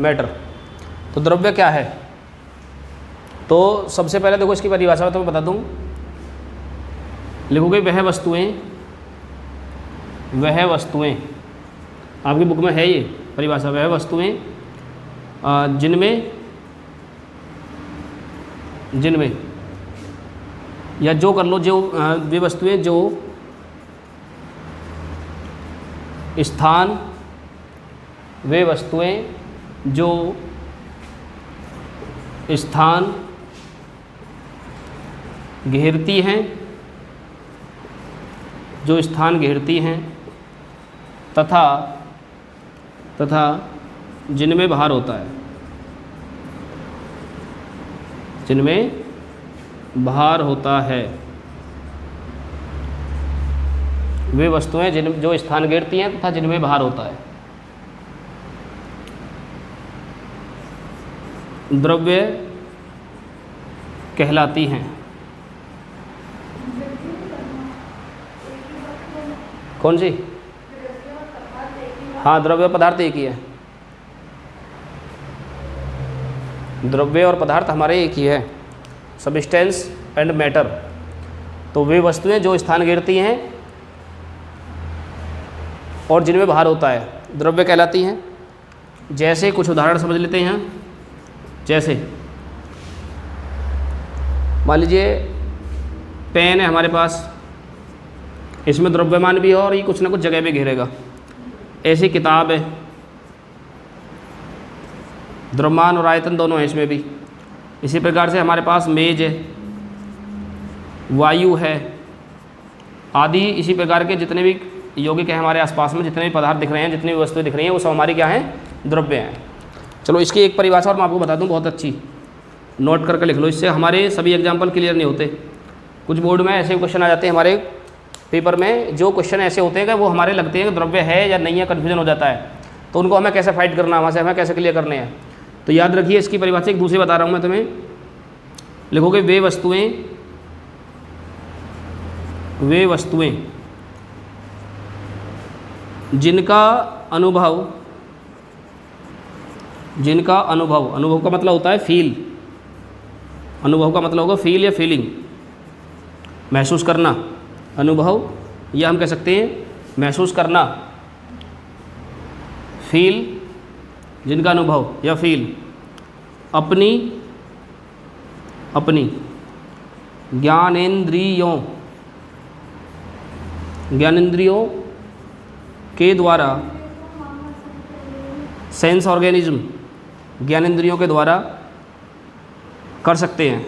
Matter. तो द्रव्य क्या है? तो सबसे पहले देखो इसकी परिभाषा तो मैं बता दूं, लिखोगे वह वस्तुएं, आपकी बुक में है ये परिभाषा, वह वस्तुएं जिनमें या जो कर लो, जो वे वस्तुएं जो स्थान, वे वस्तुएं जो स्थान घेरती हैं, जो स्थान घेरती हैं तथा जिनमें भार होता है, जिनमें भार होता है, वे वस्तुएं जो स्थान घेरती हैं तथा जिनमें भार होता है, द्रव्य कहलाती हैं। कौन सी? हाँ, द्रव्य पदार्थ एक ही है, द्रव्य और पदार्थ हमारे एक ही है, सब्सटेंस एंड मैटर। तो वे वस्तुएं जो स्थान घेरती हैं और जिनमें भार होता है द्रव्य कहलाती हैं। जैसे कुछ उदाहरण समझ लेते हैं। जैसे मान लीजिए पेन है हमारे पास, इसमें द्रव्यमान भी है और ये कुछ ना कुछ जगह भी घेरेगा। ऐसी किताब है, द्रव्यमान और आयतन दोनों हैं इसमें भी। इसी प्रकार से हमारे पास मेज है, वायु है आदि। इसी प्रकार के जितने भी यौगिक हैं हमारे आसपास में, जितने भी पदार्थ दिख रहे हैं, जितनी भी वस्तुएं दिख रही हैं, वो सब हमारी क्या हैं? द्रव्य हैं। चलो इसकी एक परिभाषा और मैं आपको बता दूं, बहुत अच्छी, नोट करके लिख लो, इससे हमारे सभी एग्जाम्पल क्लियर नहीं होते। कुछ बोर्ड में ऐसे क्वेश्चन आ जाते हैं हमारे पेपर में, जो क्वेश्चन ऐसे होते हैं कि वो हमारे लगते हैं कि द्रव्य है या नहीं है, कन्फ्यूजन हो जाता है। तो उनको हमें कैसे फाइट करना है, वहाँ से हमें कैसे क्लियर करने हैं। तो याद रखिए इसकी परिभाषा एक दूसरी बता रहा हूँ मैं तुम्हें। लिखोगे वे वस्तुएं जिनका अनुभव का मतलब होता है फील, अनुभव का मतलब होगा फील या फीलिंग, महसूस करना। अनुभव या हम कह सकते हैं महसूस करना, फील, जिनका अनुभव या फील अपनी ज्ञानेंद्रियों के द्वारा, सेंस ऑर्गेनिज्म, ज्ञानेंद्रियों के द्वारा कर सकते हैं।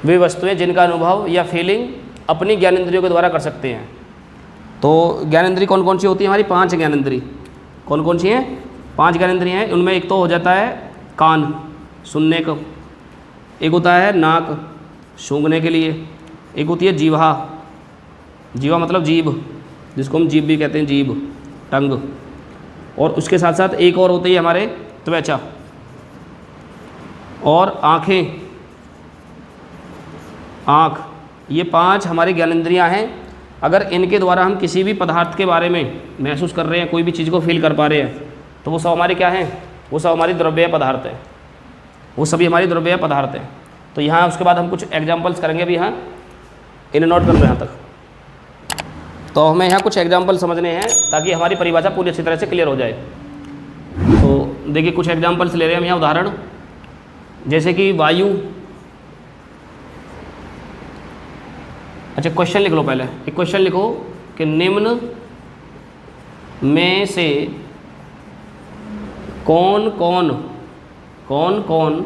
वे वस्तुएं जिनका अनुभव या फीलिंग अपनी ज्ञानेंद्रियों के द्वारा कर सकते हैं। तो ज्ञानेंद्रिय कौन कौन सी होती है हमारी? 5 ज्ञानेंद्रिय। कौन कौन सी हैं? 5 ज्ञानेंद्रिय हैं। उनमें एक तो हो जाता है कान, सुनने को, एक होता है नाक, सूंघने के लिए, एक होती है जीवा, जीवा मतलब जीभ, जिसको हम जीभ भी कहते हैं, जीभ, टंग। और उसके साथ साथ एक और होती है हमारे त्वचा और आँखें, आँख। ये 5 हमारी ज्ञानेंद्रियाँ हैं। अगर इनके द्वारा हम किसी भी पदार्थ के बारे में महसूस कर रहे हैं, कोई भी चीज़ को फील कर पा रहे हैं, तो वो सब हमारे क्या हैं? वो सब हमारी द्रव्य पदार्थ हैं, वो सभी हमारी द्रव्य पदार्थ हैं। तो यहाँ उसके बाद हम कुछ एग्जाम्पल्स करेंगे भी। यहाँ इन्हें नोट कर लो यहाँ तक। तो हमें यहाँ कुछ एग्जाम्पल समझने हैं ताकि हमारी परिभाषा पूरी अच्छी तरह से क्लियर हो जाए। तो देखिए कुछ एग्जाम्पल्स ले रहे हैं हम यहाँ, उदाहरण। जैसे कि वायु। अच्छा, क्वेश्चन लिख लो पहले। एक क्वेश्चन लिखो कि निम्न में से कौन कौन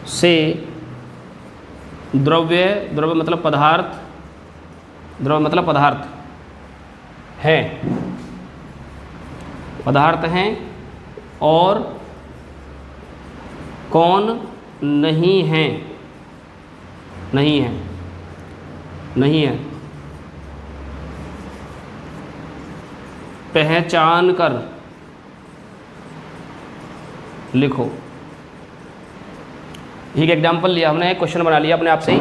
से द्रव्य मतलब पदार्थ, द्रव्य मतलब पदार्थ हैं और कौन नहीं है, नहीं है, पहचान कर लिखो। एक एग्जाम्पल लिया हमने, क्वेश्चन बना लिया अपने आप से ही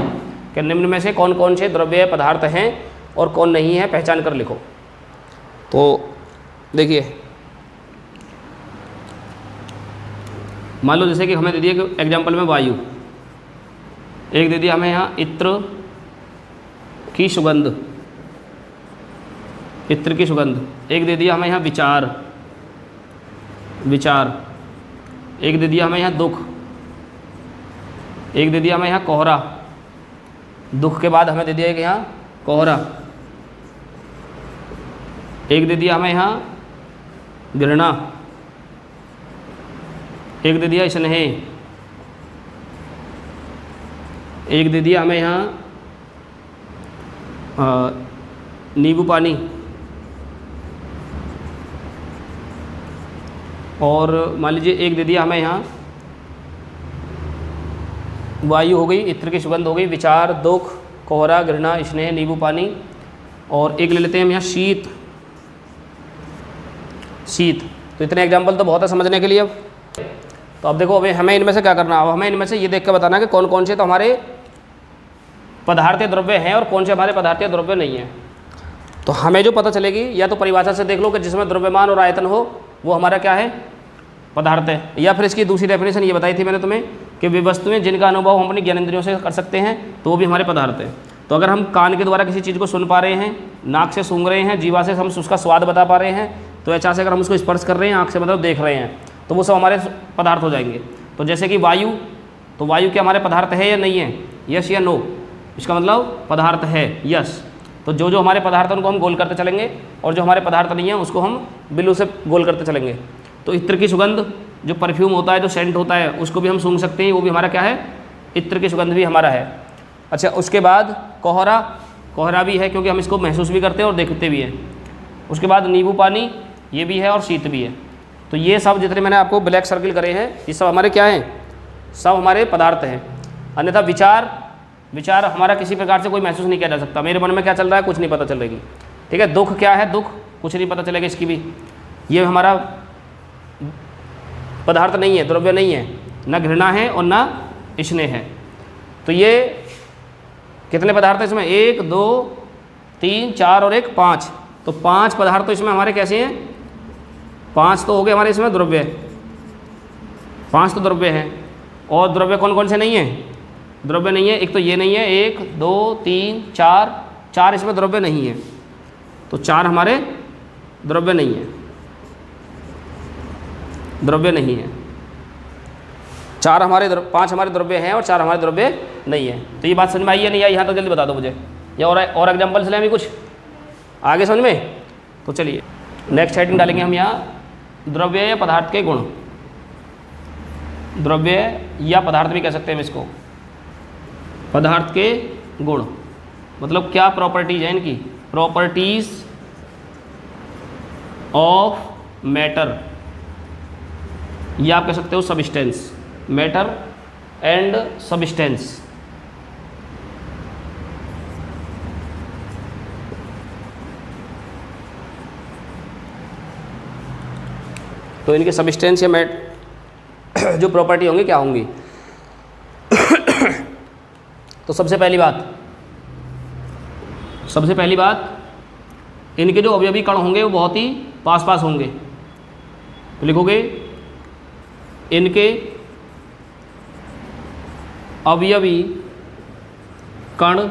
कि निम्न में से कौन कौन से द्रव्य पदार्थ हैं और कौन नहीं है, पहचान कर लिखो। तो देखिए, मान लो जैसे कि हमें दे दिया कि एग्जाम्पल में वायु, एक दे दिया हमें यहाँ इत्र की सुगंध, इत्र की सुगंध, एक दे दिया हमें यहाँ विचार, विचार, एक दे दिया हमें यहाँ दुख, एक दे दिया हमें यहाँ कोहरा, दुख के बाद हमें दे दिया कि यहाँ कोहरा, एक दे दिया हमें यहाँ घृणा, एक दे दिया स्नेह, एक दे दिया हमें यहाँ नींबू पानी, और मान लीजिए एक दे दिया हमें यहाँ वायु हो गई, इत्र की सुगंध हो गई, विचार, दुख, कोहरा, घृणा, स्नेह, नींबू पानी, और एक ले लेते हैं हम यहाँ शीत, शीत। तो इतने एग्जाम्पल तो बहुत है समझने के लिए। अब तो अब देखो, अभी हमें इनमें से क्या करना है, अब हमें इनमें से ये देख के बताना है कि कौन कौन से तो हमारे पदार्थीय द्रव्य हैं और कौन से हमारे पदार्थीय द्रव्य नहीं हैं। तो हमें जो पता चलेगी, या तो परिभाषा से देख लो कि जिसमें द्रव्यमान और आयतन हो वो हमारा क्या है, पदार्थ है, या फिर इसकी दूसरी डेफिनेशन ये बताई थी मैंने तुम्हें कि वे वस्तुएं जिनका अनुभव हम अपनी ज्ञानेंद्रियों से कर सकते हैं तो वो भी हमारे पदार्थ हैं। तो अगर हम कान के द्वारा किसी चीज़ को सुन पा रहे हैं, नाक से सूंघ रहे हैं, जीवा से हम उसका स्वाद बता पा रहे हैं, तो ऐसा से अगर हम उसको स्पर्श कर रहे हैं, आँख से मतलब देख रहे हैं, तो वो सब हमारे पदार्थ हो जाएंगे। तो जैसे कि वायु, तो वायु क्या हमारे पदार्थ है या नहीं है, यस या नो, इसका मतलब पदार्थ है, यस। तो जो जो हमारे पदार्थ हैं उनको हम गोल करते चलेंगे, और जो हमारे पदार्थ नहीं है उसको हम बिल्लू से गोल करते चलेंगे। तो इत्र की सुगंध, जो परफ्यूम होता है, जो सेंट होता है, उसको भी हम सूंघ सकते हैं, वो भी हमारा क्या है, इत्र की सुगंध भी हमारा है। अच्छा, उसके बाद कोहरा, कोहरा भी है क्योंकि हम इसको महसूस भी करते हैं और देखते भी हैं। उसके बाद नींबू पानी, ये भी है, और शीत भी है। तो ये सब जितने मैंने आपको ब्लैक सर्किल करे हैं, ये सब हमारे क्या हैं, सब हमारे पदार्थ हैं। अन्यथा विचार, विचार हमारा किसी प्रकार से कोई महसूस नहीं किया जा सकता, मेरे मन में क्या चल रहा है कुछ नहीं पता चलेगी, ठीक है। दुख क्या है, दुख कुछ नहीं पता चलेगा इसकी भी, ये हमारा पदार्थ नहीं है, द्रव्य नहीं है, न घृणा है और न स्नेह है। तो ये कितने पदार्थ हैं इसमें, 1 2 3 4 और 1 5। तो 5 पदार्थ तो इसमें हमारे कैसे हैं, 5 तो हो गए हमारे इसमें द्रव्य, 5 तो द्रव्य हैं। और द्रव्य कौन कौन से नहीं है, द्रव्य नहीं है, एक तो ये नहीं है, 1 2 3 4, 4 इसमें द्रव्य नहीं है। तो 4 हमारे द्रव्य नहीं है, द्रव्य नहीं है। 4 हमारे 5 हमारे द्रव्य हैं और 4 हमारे द्रव्य नहीं है। तो ये बात समझ में आई है नहीं आई, यहाँ तक जल्दी बता दो मुझे, या और एग्जाम्पल्स लें अभी कुछ आगे समझ में। तो चलिए नेक्स्ट हेडिंग डालेंगे हम यहाँ, द्रव्य या पदार्थ के गुण, द्रव्य या पदार्थ भी कह सकते हैं इसको, पदार्थ के गुण मतलब क्या प्रॉपर्टीज हैं इनकी, प्रॉपर्टीज ऑफ मैटर, या आप कह सकते हो सब्सटेंस, मैटर एंड सब्सटेंस। तो इनके सब्सटेंस या जो प्रॉपर्टी होंगी क्या होंगी। तो सबसे पहली बात इनके जो अवयवी कण होंगे वो बहुत ही पास पास होंगे। तो लिखोगे इनके अवयवी कण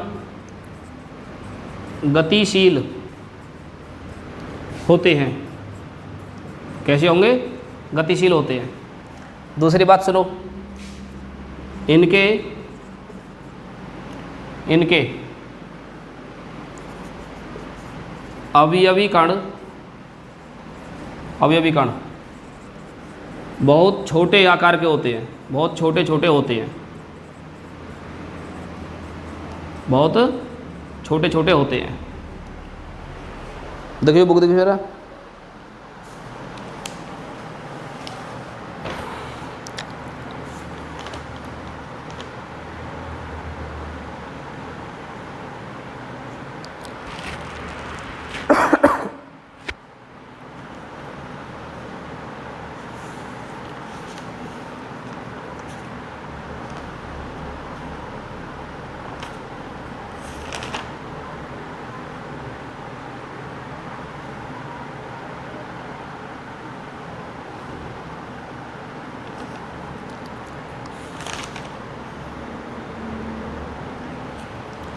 गतिशील होते हैं। कैसे होंगे, गतिशील होते हैं। दूसरी बात सुनो, इनके अवयवी कण बहुत छोटे आकार के होते हैं, बहुत छोटे छोटे होते हैं, बहुत छोटे छोटे होते हैं। देखिए बुक देखिए जरा,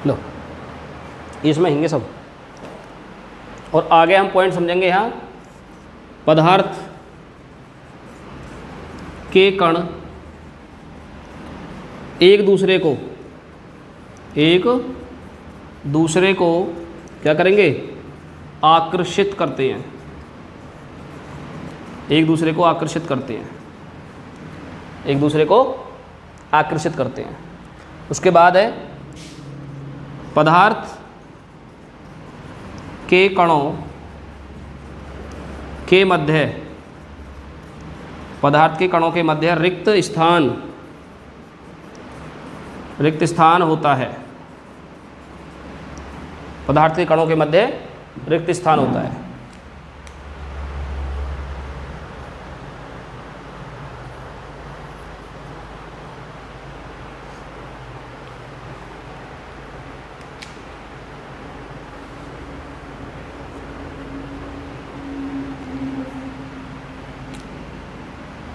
लो, इसमें हिंगे सब। और आगे हम पॉइंट समझेंगे यहाँ, पदार्थ के कण एक दूसरे को क्या करेंगे, आकर्षित करते हैं, एक दूसरे को आकर्षित करते हैं, एक दूसरे को आकर्षित करते हैं। उसके बाद है पदार्थ के कणों के मध्य, पदार्थ के कणों के मध्य रिक्त स्थान होता है। पदार्थ के कणों के मध्य रिक्त स्थान होता है।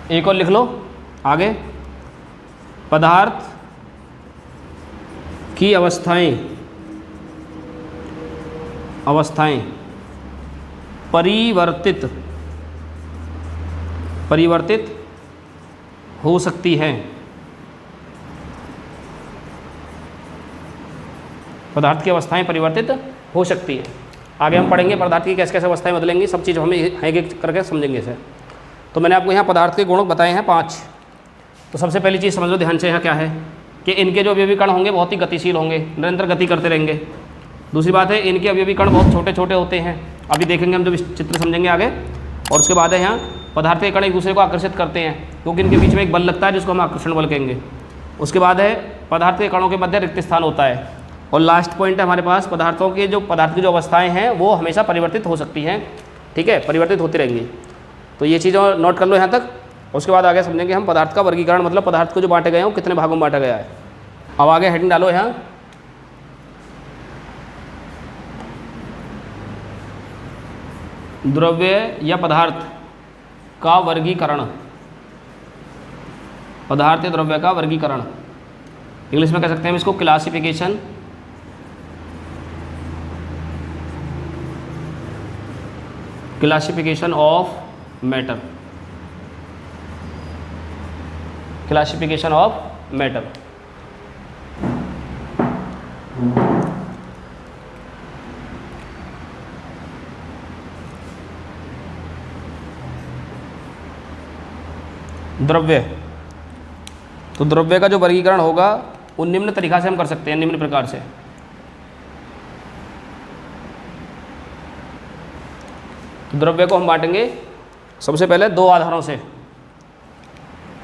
एक और लिख लो आगे, पदार्थ की अवस्थाएं परिवर्तित हो सकती हैं। पदार्थ की अवस्थाएं परिवर्तित हो सकती हैं। आगे हम पढ़ेंगे पदार्थ की कैसे कैसे अवस्थाएं बदलेंगी, सब चीज़ हमें एक एक करके समझेंगे इसे। तो मैंने आपको यहाँ पदार्थ के गुण बताए हैं 5। तो सबसे पहली चीज़ समझ लो ध्यान से यहाँ क्या है कि इनके जो अवयवी कण होंगे बहुत ही गतिशील होंगे, निरंतर गति करते रहेंगे। दूसरी बात है इनके अवयवी कण बहुत छोटे छोटे होते हैं, अभी देखेंगे हम जब चित्र समझेंगे आगे। और उसके बाद है यहाँ पदार्थ के कण एक दूसरे को आकर्षित करते हैं क्योंकि इनके बीच में एक बल लगता है जिसको हम आकर्षण बल कहेंगे। उसके बाद है पदार्थ के कणों के मध्य रिक्त स्थान होता है। और लास्ट पॉइंट है हमारे पास, पदार्थ की जो अवस्थाएँ हैं वो हमेशा परिवर्तित हो सकती हैं, ठीक है, परिवर्तित होती रहेंगी। तो ये चीज़ नोट कर लो यहाँ तक। उसके बाद आगे समझेंगे हम पदार्थ का वर्गीकरण, मतलब पदार्थ को जो बांटे गए हैं वो कितने भागों में बांटा गया है। अब आगे हेडिंग डालो यहाँ, द्रव्य या पदार्थ का वर्गीकरण, पदार्थ या द्रव्य का वर्गीकरण। इंग्लिश में कह सकते हैं हम इसको classification of matter, classification of matter. द्रव्य, तो द्रव्य का जो वर्गीकरण होगा वो निम्न तरीका से हम कर सकते हैं, निम्न प्रकार से। द्रव्य को हम बांटेंगे सबसे पहले 2 आधारों से।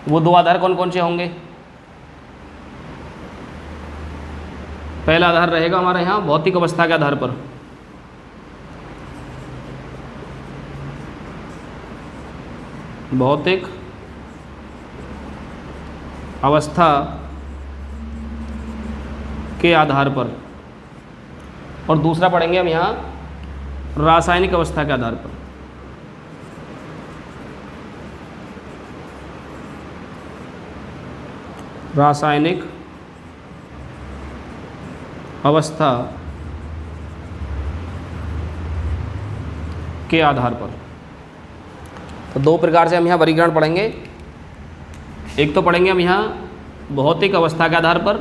वो 2 आधार कौन कौन से होंगे? पहला आधार रहेगा हमारे यहाँ भौतिक अवस्था के आधार पर, भौतिक अवस्था के आधार पर। और दूसरा पढ़ेंगे हम यहाँ रासायनिक अवस्था के आधार पर। रासायनिक अवस्था के आधार पर। तो 2 प्रकार से हम यहाँ वर्गीकरण पढ़ेंगे। एक तो पढ़ेंगे हम यहाँ भौतिक अवस्था के आधार पर,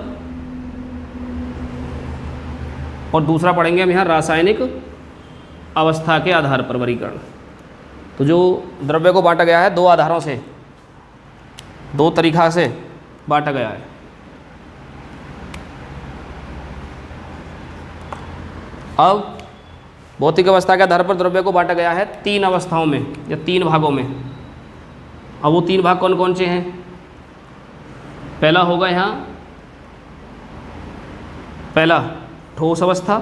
और दूसरा पढ़ेंगे हम यहाँ रासायनिक अवस्था के आधार पर वर्गीकरण। तो जो द्रव्य को बांटा गया है 2 आधारों से, 2 तरीक़ा से बांटा गया है। अब भौतिक अवस्था के आधार पर द्रव्य को बांटा गया है 3 अवस्थाओं में या 3 भागों में। अब वो 3 भाग कौन कौन से हैं? पहला होगा यहाँ, पहला ठोस अवस्था,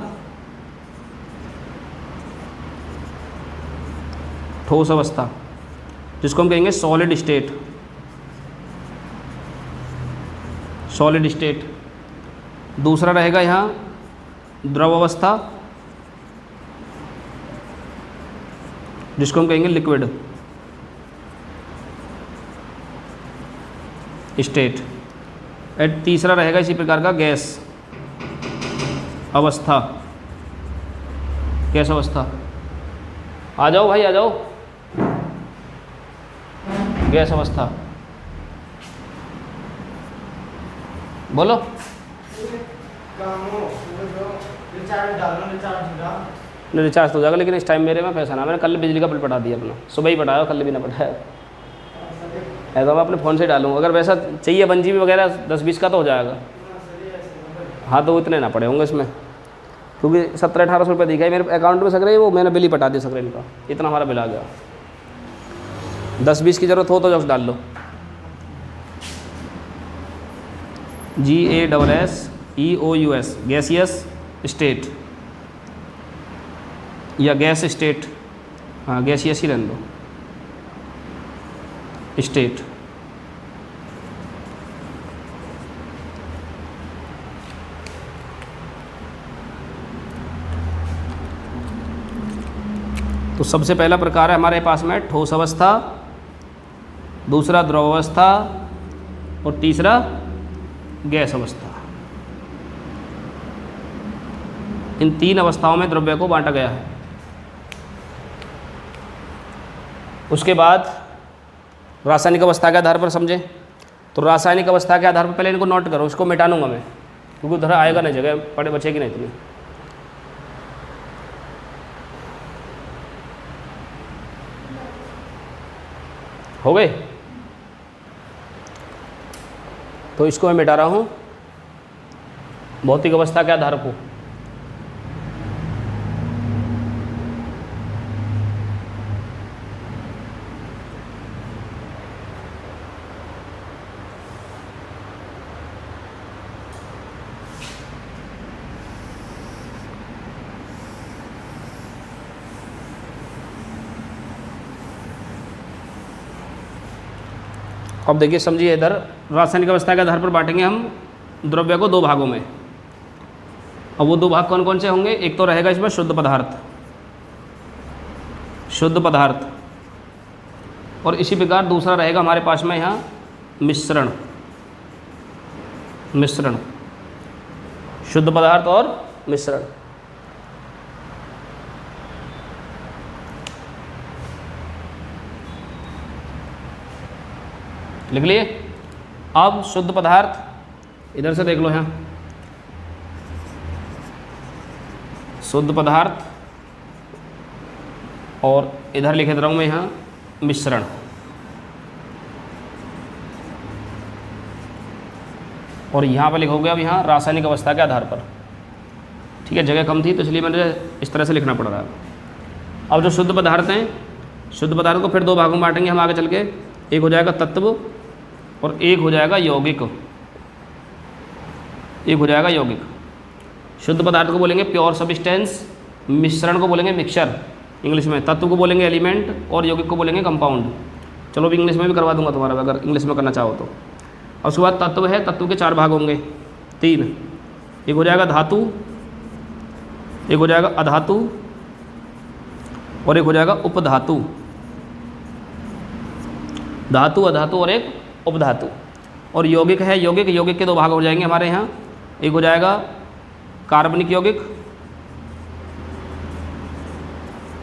ठोस अवस्था जिसको हम कहेंगे सॉलिड स्टेट, सॉलिड स्टेट। दूसरा रहेगा यहाँ द्रव अवस्था जिसको हम कहेंगे लिक्विड स्टेट। तीसरा रहेगा इसी प्रकार का गैस, अवस्था, गैस अवस्था। आ जाओ भाई, आ जाओ। गैस अवस्था, बोलो। रिचार्ज तो हो जाएगा, लेकिन इस टाइम मेरे में पैसा ना, मैंने कल बिजली का बिल पटा दिया अपना, सुबह ही पटाया, कल भी ना पटाया। ऐसा मैं अपने फ़ोन से डालूँ, अगर वैसा चाहिए 1 GB वगैरह 10-20 का तो हो जाएगा। हाँ तो इतने ना पड़े होंगे इसमें, क्योंकि 1700-1800 रुपये दिखा है मेरे अकाउंट में सकरे, वो मैंने बिल ही पटा दिया सकरे इनका, इतना हमारा बिल आ गया। 10-20 की ज़रूरत हो तो जब डाल लो। GASSEOUS, गैसियस स्टेट या गैस स्टेट, हाँ गैसियस ही रहने दो, स्टेट। तो सबसे पहला प्रकार है हमारे पास में ठोस अवस्था, दूसरा द्रव अवस्था और तीसरा गैस अवस्था। इन 3 अवस्थाओं में द्रव्य को बांटा गया है। उसके बाद रासायनिक अवस्था के आधार पर समझें, तो रासायनिक अवस्था के आधार पर पहले इनको नोट करो, इसको मिटा दूंगा मैं क्योंकि उधर आएगा नहीं, जगह पड़े बचेगी नहीं इतनी। हो गए? तो इसको मैं मिटा रहा हूँ भौतिक अवस्था के आधार को। अब देखिए समझिए, इधर रासायनिक अवस्था के आधार पर बांटेंगे हम द्रव्य को 2 भागों में। अब वो 2 भाग कौन कौन से होंगे? एक तो रहेगा इसमें शुद्ध पदार्थ, शुद्ध पदार्थ, और इसी प्रकार दूसरा रहेगा हमारे पास में यहाँ मिश्रण, मिश्रण, शुद्ध पदार्थ और मिश्रण। लिख लिए? अब शुद्ध पदार्थ इधर से देख लो, यहाँ शुद्ध पदार्थ, और इधर लिखे दे रहा हूँ मैं यहाँ मिश्रण। और यहाँ पर लिखोगे अब यहाँ रासायनिक अवस्था के आधार पर। ठीक है, जगह कम थी तो इसलिए मैंने इस तरह से लिखना पड़ रहा है। अब जो शुद्ध पदार्थ हैं, शुद्ध पदार्थ को फिर 2 भागों में बांटेंगे हम आगे चल के। एक हो जाएगा तत्व और एक हो जाएगा यौगिक, एक हो जाएगा यौगिक। शुद्ध पदार्थ को बोलेंगे प्योर सब्सटेंस, मिश्रण को बोलेंगे मिक्सचर इंग्लिश में, तत्व को बोलेंगे एलिमेंट और यौगिक को बोलेंगे कंपाउंड। चलो भी इंग्लिश में भी करवा दूंगा तुम्हारा, अगर इंग्लिश में करना चाहो तो। और उसके बाद तत्व है, तत्व के 4 भाग होंगे, 3। एक हो जाएगा धातु, एक हो जाएगा अधातु और एक हो जाएगा उपधातु। धातु, अधातु और एक उपधातु। और यौगिक है, यौगिक, यौगिक के 2 भाग हो जाएंगे हमारे यहाँ। एक हो जाएगा कार्बनिक यौगिक,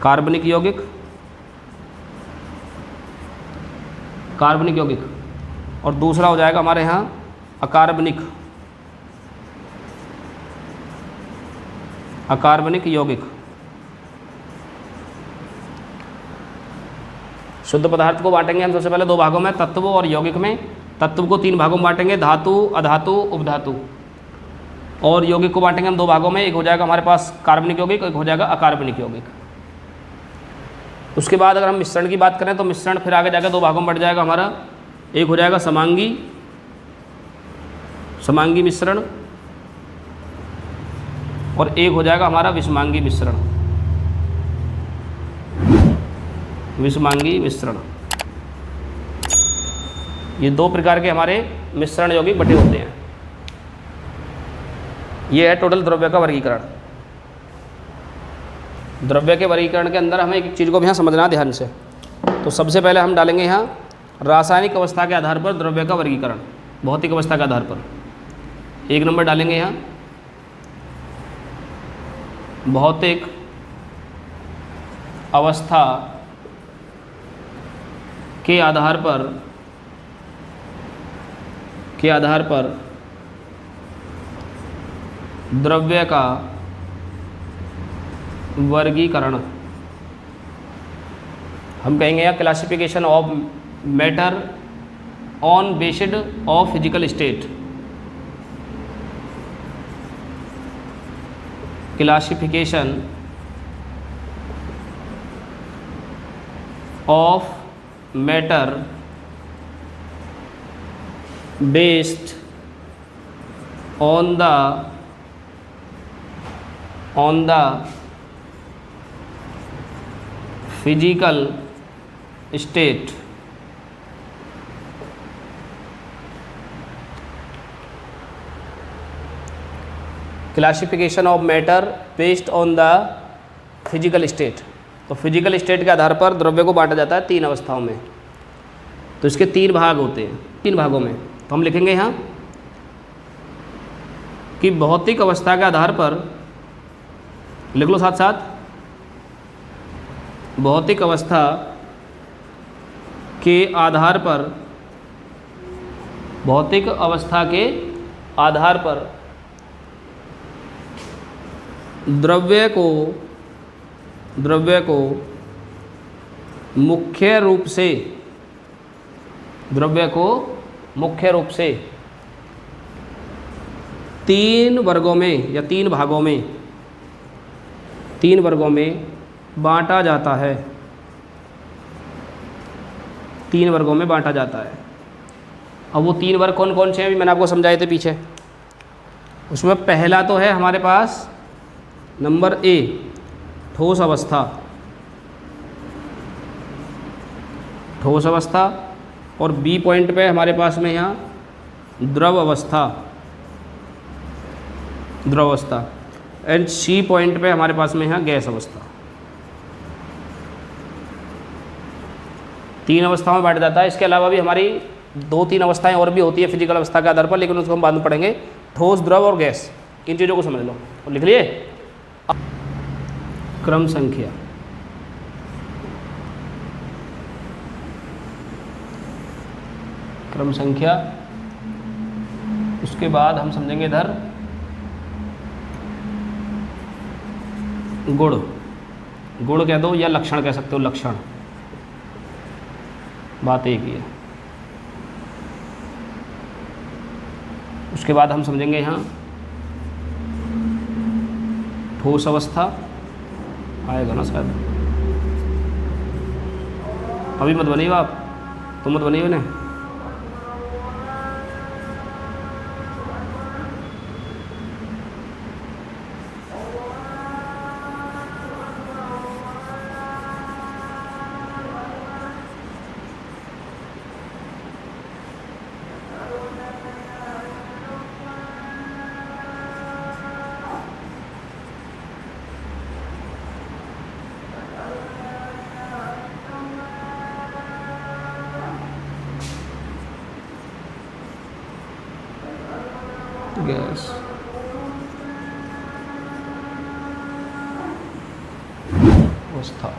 कार्बनिक यौगिक, कार्बनिक यौगिक, और दूसरा हो जाएगा हमारे यहाँ अकार्बनिक, अकार्बनिक यौगिक। शुद्ध पदार्थ को बांटेंगे हम सबसे पहले 2 भागों में, तत्व और यौगिक में। तत्व को 3 भागों में बांटेंगे, धातु, अधातु, उपधातु। और यौगिक को बांटेंगे हम 2 भागों में, एक हो जाएगा हमारे पास कार्बनिक यौगिक, एक हो जाएगा अकार्बनिक यौगिक। उसके बाद अगर हम मिश्रण की बात करें तो मिश्रण फिर आगे जाकर 2 भागों में बढ़ जाएगा हमारा। एक हो जाएगा समांगी, समांगी मिश्रण, और एक हो जाएगा हमारा विषमांगी मिश्रण, विषमांगी मिश्रण। ये 2 प्रकार के हमारे मिश्रण यौगिक बटे होते हैं। ये है टोटल द्रव्य का वर्गीकरण। द्रव्य के वर्गीकरण के अंदर हमें एक चीज़ को भी यहाँ समझना ध्यान से। तो सबसे पहले हम डालेंगे यहाँ रासायनिक अवस्था के आधार पर द्रव्य का वर्गीकरण, भौतिक अवस्था के आधार पर 1 नंबर डालेंगे यहाँ। भौतिक अवस्था के आधार पर द्रव्य का वर्गीकरण, हम कहेंगे या classification of matter on based of physical state, classification of matter based on the physical state, classification of matter based on the physical state. तो फिजिकल स्टेट के आधार पर द्रव्य को बांटा जाता है 3 अवस्थाओं में। तो इसके 3 भाग होते हैं, 3 भागों में। तो हम लिखेंगे यहाँ कि भौतिक अवस्था के आधार पर, लिख लो साथ साथ, भौतिक अवस्था के आधार पर, भौतिक अवस्था के आधार पर द्रव्य को मुख्य रूप से 3 वर्गों में या 3 भागों में बांटा जाता है। 3 वर्गों में बांटा जाता है। अब वो 3 वर्ग कौन कौन से हैं, अभी मैंने आपको समझाए थे पीछे। उसमें पहला तो है हमारे पास नंबर ए, ठोस अवस्था, और बी पॉइंट पे हमारे पास में यहाँ द्रव अवस्था, एंड सी पॉइंट पे हमारे पास में यहाँ गैस अवस्था। 3 अवस्थाओं में बांटा जाता है। इसके अलावा भी हमारी 2-3 अवस्थाएं और भी होती है फिजिकल अवस्था के आधार पर, लेकिन उसको हम बाद में पढ़ेंगे। ठोस, द्रव और गैस, इन चीज़ों को समझ लो और लिख लिए। क्रम संख्या, उसके बाद हम समझेंगे इधर गुण कह दो या लक्षण कह सकते हो, लक्षण, बात एक ही है। उसके बाद हम समझेंगे यहाँ ठोस अवस्था, आएगा ना शायद, अभी मत बनिए आप, तुम मत बनिए उन्हें। गैस, अवस्था,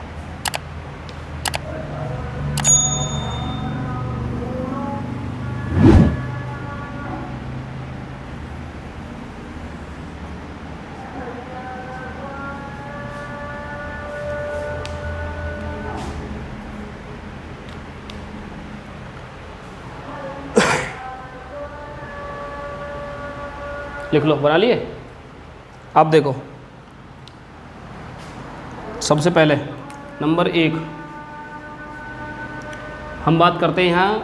लिख लो, बना लिए। अब देखो, सबसे पहले नंबर 1 हम बात करते हैं यहाँ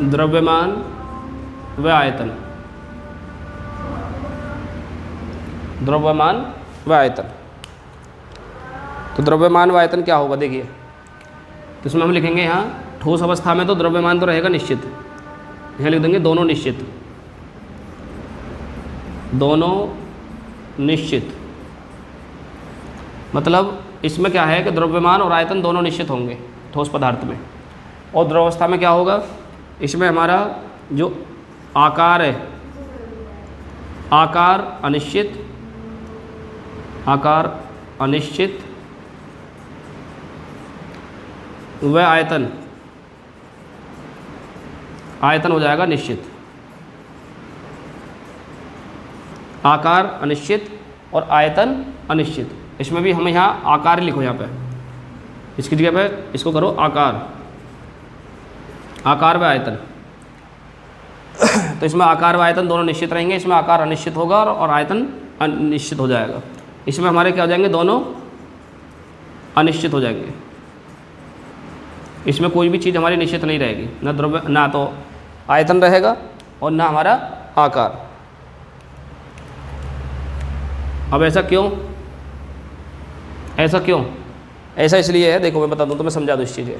द्रव्यमान व आयतन। द्रव्यमान व आयतन, तो द्रव्यमान व आयतन क्या होगा देखिए। तो इसमें हम लिखेंगे यहाँ ठोस अवस्था में तो द्रव्यमान तो रहेगा निश्चित, यहाँ लिख देंगे दोनों निश्चित, दोनों निश्चित। मतलब इसमें क्या है कि द्रव्यमान और आयतन दोनों निश्चित होंगे ठोस पदार्थ में। और द्रवावस्था में क्या होगा, इसमें हमारा जो आकार है, आकार अनिश्चित, आकार अनिश्चित, वह आयतन, आयतन हो जाएगा निश्चित। आकार अनिश्चित और आयतन अनिश्चित। इसमें भी हम यहाँ आकार लिखो, यहाँ पे इसकी जगह पे इसको करो आकार, आकार व आयतन। तो इसमें आकार व आयतन दोनों निश्चित रहेंगे, इसमें आकार अनिश्चित होगा और आयतन अनिश्चित हो जाएगा। इसमें हमारे क्या हो जाएंगे, दोनों अनिश्चित हो जाएंगे। इसमें कोई भी चीज़ हमारी निश्चित नहीं रहेगी, न द्रव्य, ना तो आयतन रहेगा और ना हमारा आकार। अब ऐसा क्यों, ऐसा क्यों, ऐसा इसलिए है, देखो मैं बता दूं तो मैं समझा दूँ इस चीज़ को।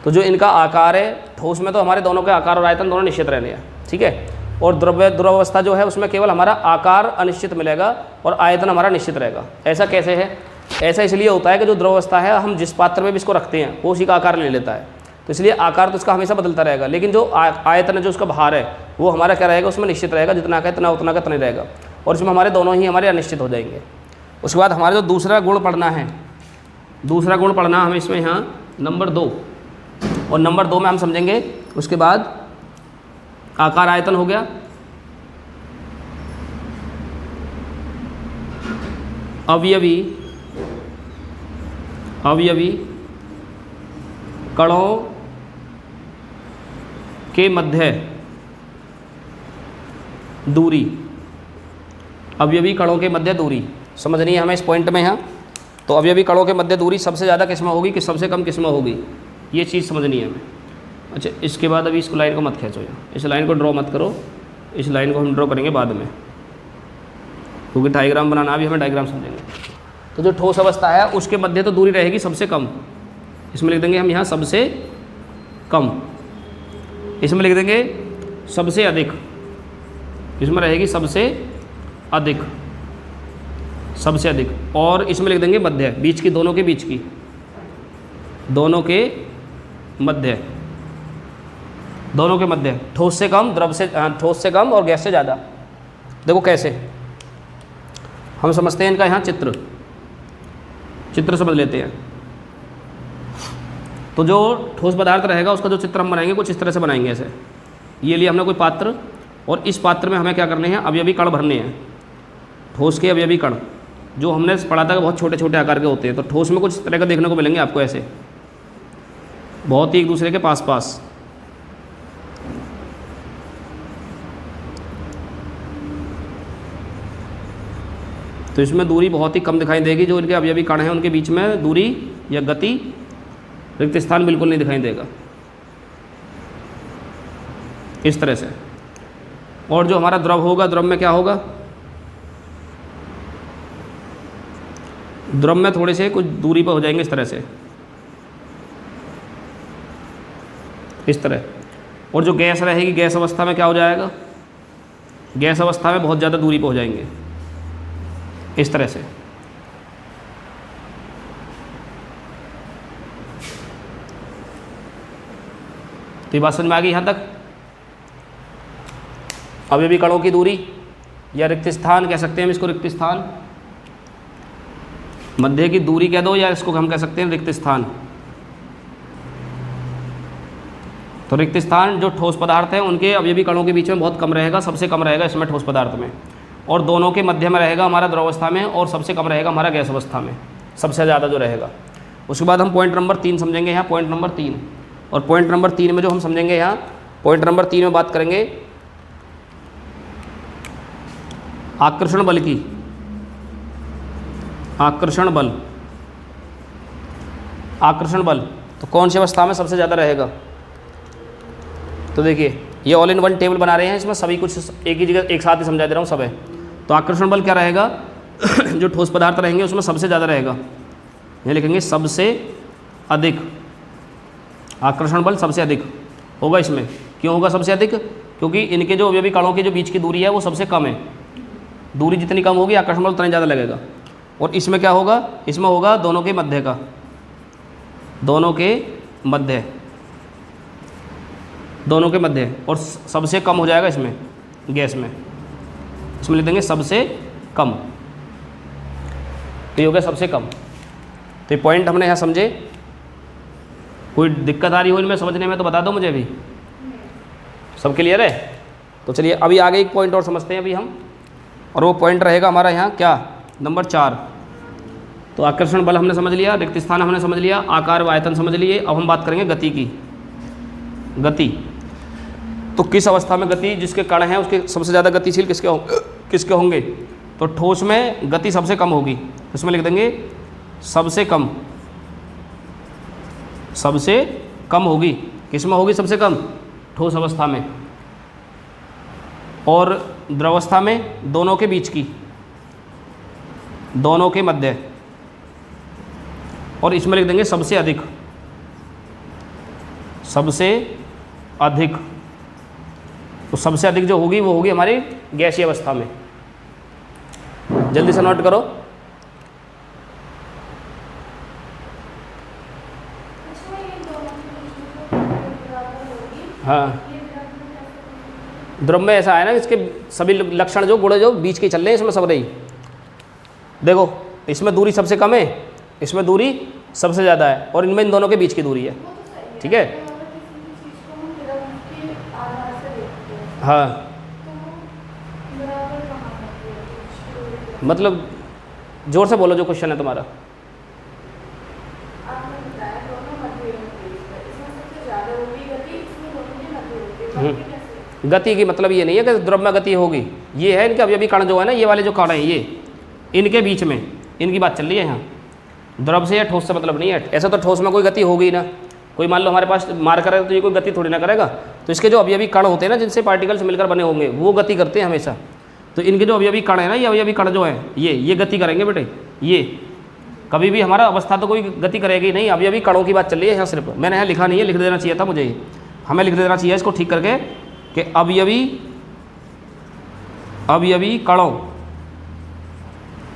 तो जो इनका आकार है, ठोस में तो हमारे दोनों के आकार और आयतन दोनों निश्चित रहने हैं, ठीक है। और द्रवावस्था जो है उसमें केवल हमारा आकार अनिश्चित मिलेगा और आयतन हमारा निश्चित रहेगा। ऐसा कैसे है, ऐसा इसलिए होता है कि जो द्रवावस्था है हम जिस पात्र में भी इसको रखते हैं वो उसी का आकार ले लेता है, तो इसलिए आकार तो उसका हमेशा बदलता रहेगा, लेकिन जो आयतन है, जो उसका भार है, वो हमारा क्या रहेगा, उसमें निश्चित रहेगा, जितना का इतना उतना का इतना रहेगा। और इसमें हमारे दोनों ही हमारे अनिश्चित हो जाएंगे। उसके बाद हमारे जो दूसरा गुण पढ़ना है, दूसरा गुण पढ़ना हमें इसमें यहाँ नंबर 2, और नंबर 2 में हम समझेंगे उसके बाद आकार आयतन हो गया, अवयवी, अवयवी कणों के मध्य दूरी, अवयवी कणों के मध्य दूरी समझनी है हमें इस पॉइंट में यहाँ। तो अवयवी कणों के मध्य दूरी सबसे ज़्यादा किस में होगी कि सबसे कम किस में होगी, ये चीज़ समझनी है हमें। अच्छा, इसके बाद अभी इसको लाइन को मत खींचो, यहाँ इस लाइन को ड्रॉ मत करो, इस लाइन को हम ड्रॉ करेंगे बाद में, क्योंकि डायग्राम बनाना भी हमें डायग्राम समझेंगे। तो जो ठोस अवस्था है उसके मध्य तो दूरी रहेगी सबसे कम, इसमें लिख देंगे हम यहाँ सबसे कम, इसमें लिख देंगे सबसे अधिक, इसमें रहेगी सबसे अधिक, सबसे अधिक, और इसमें लिख देंगे मध्य, बीच की, दोनों के बीच की, दोनों के मध्य, दोनों के मध्य, ठोस से कम, द्रव से, ठोस से कम और गैस से ज़्यादा। देखो कैसे हम समझते हैं इनका, यहाँ चित्र, चित्र समझ लेते हैं। तो जो ठोस पदार्थ रहेगा उसका जो चित्र हम बनाएंगे कुछ इस तरह से बनाएंगे। ऐसे ये लिए हमने कोई पात्र, और इस पात्र में हमें क्या करने हैं, अवयवी कण भरने हैं, ठोस के अवयवी कण, जो हमने पढ़ा था कि बहुत छोटे छोटे आकार के होते हैं। तो ठोस में कुछ इस तरह का देखने को मिलेंगे आपको, ऐसे बहुत ही एक दूसरे के पास पास। तो इसमें दूरी बहुत ही कम दिखाई देगी, जो इनके अवयवी कण हैं उनके बीच में दूरी या गति, रिक्त स्थान बिल्कुल नहीं दिखाई देगा, इस तरह से। और जो हमारा द्रव होगा, द्रव में क्या होगा, द्रव में थोड़े से कुछ दूरी पर हो जाएंगे इस तरह से, इस तरह। और जो गैस रहेगी, गैस अवस्था में क्या हो जाएगा, गैस अवस्था में बहुत ज़्यादा दूरी पर हो जाएंगे, इस तरह से। तो ये बात समझ में आ गई यहाँ तक। अवयवी कणों की दूरी या रिक्त स्थान कह सकते हैं हम इसको, रिक्त स्थान, मध्य की दूरी कह दो, या इसको हम कह सकते हैं रिक्त स्थान। तो रिक्त स्थान जो ठोस पदार्थ हैं उनके अवयवी कणों के बीच में बहुत कम रहेगा, सबसे कम रहेगा इसमें ठोस पदार्थ में, और दोनों के मध्य में रहेगा हमारा द्रवावस्था में, और सबसे कम रहेगा हमारा गैस अवस्था में, सबसे ज़्यादा जो रहेगा। उसके बाद हम पॉइंट नंबर 3 समझेंगे यहाँ, पॉइंट नंबर 3। और पॉइंट नंबर 3 में जो हम समझेंगे यहाँ, पॉइंट नंबर 3 में बात करेंगे आकर्षण बल की, आकर्षण बल। आकर्षण बल तो कौन सी अवस्था में सबसे ज़्यादा रहेगा। तो देखिए ये ऑल इन वन टेबल बना रहे हैं, इसमें सभी कुछ एक ही जगह एक साथ ही समझा दे रहा हूँ सब है। तो आकर्षण बल क्या रहेगा जो ठोस पदार्थ रहेंगे उसमें सबसे ज़्यादा रहेगा, ये लिखेंगे सबसे अधिक। आकर्षण बल सबसे अधिक होगा इसमें। क्यों होगा सबसे अधिक, क्योंकि इनके जो अवयवी कणों के जो बीच की दूरी है वो सबसे कम है, दूरी जितनी कम होगी आकर्षण बल उतना ज़्यादा लगेगा। और इसमें क्या होगा, इसमें होगा दोनों के मध्य का, दोनों के मध्य, दोनों के मध्य, और सबसे कम हो जाएगा इसमें गैस में, इसमें लिख देंगे सबसे कम। तो ये हो गया सबसे कम। तो ये पॉइंट हमने यहाँ समझे। कोई दिक्कत आ रही हो इनमें समझने में तो बता दो मुझे भी। सब क्लियर है? तो चलिए अभी आगे एक पॉइंट और समझते हैं अभी हम, और वो पॉइंट रहेगा हमारा यहाँ क्या, नंबर 4। तो आकर्षण बल हमने समझ लिया, रिक्त स्थान हमने समझ लिया, आकार व आयतन समझ लिए। अब हम बात करेंगे गति की। गति, तो किस अवस्था में गति, जिसके कण हैं उसके सबसे ज़्यादा गतिशील किसके होंगे? तो ठोस में गति सबसे कम होगी, इसमें लिख देंगे सबसे कम, सबसे कम होगी। किसमें होगी सबसे कम? ठोस अवस्था में। और द्रवावस्था में दोनों के बीच की, दोनों के मध्य, और इसमें लिख देंगे सबसे अधिक, सबसे अधिक। तो सबसे अधिक जो होगी वो होगी हमारी गैसीय अवस्था में। जल्दी से नोट करो। हाँ, द्रव्य में ऐसा है ना, इसके सभी लक्षण जो गुण जो बीच के चल रहे हैं इसमें सब रही। देखो इसमें दूरी सबसे कम है, इसमें दूरी सबसे ज़्यादा है, और इनमें इन दोनों के बीच की दूरी है। ठीक है? हाँ, मतलब जोर से बोलो जो क्वेश्चन है तुम्हारा। गति की मतलब ये नहीं है कि द्रव्य में गति होगी, ये है इनके अभी कण जो है ना, ये वाले जो कण हैं ये इनके बीच में, इनकी बात चल रही है यहाँ। द्रव्य से या ठोस से मतलब नहीं है। ऐसा तो ठोस में कोई गति होगी ना, कोई मान लो हमारे पास मार्कर है तो ये कोई गति थोड़ी ना करेगा। तो इसके जो अभी कण होते हैं ना, जिनसे पार्टिकल्स मिलकर बने होंगे, वो गति करते हैं हमेशा। तो इनके जो अभी कण है ना, ये अभी कण जो है ये गति करेंगे बेटे। ये कभी भी हमारा अवस्था तो कोई गति करेगी नहीं। अभी कणों की बात चल रही है यहाँ सिर्फ, मैंने यहाँ लिखा नहीं है, लिख देना चाहिए था मुझे, हमें लिख देना चाहिए इसको ठीक करके कि अवयवी कणों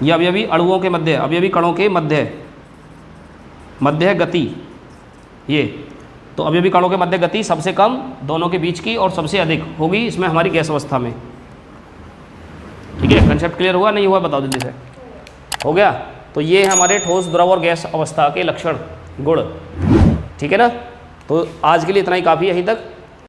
या अवयवी अणुओं के मध्य, अवयवी कणों के मध्य गति। ये तो अवयवी कणों के मध्य गति सबसे कम, दोनों के बीच की, और सबसे अधिक होगी इसमें हमारी गैस अवस्था में। ठीक है? कंसेप्ट क्लियर हुआ नहीं हुआ बताओ जल्दी से। हो गया? तो ये है हमारे ठोस, द्रव और गैस अवस्था के लक्षण, गुण। ठीक है ना? तो आज के लिए इतना ही काफ़ी है यहीं तक।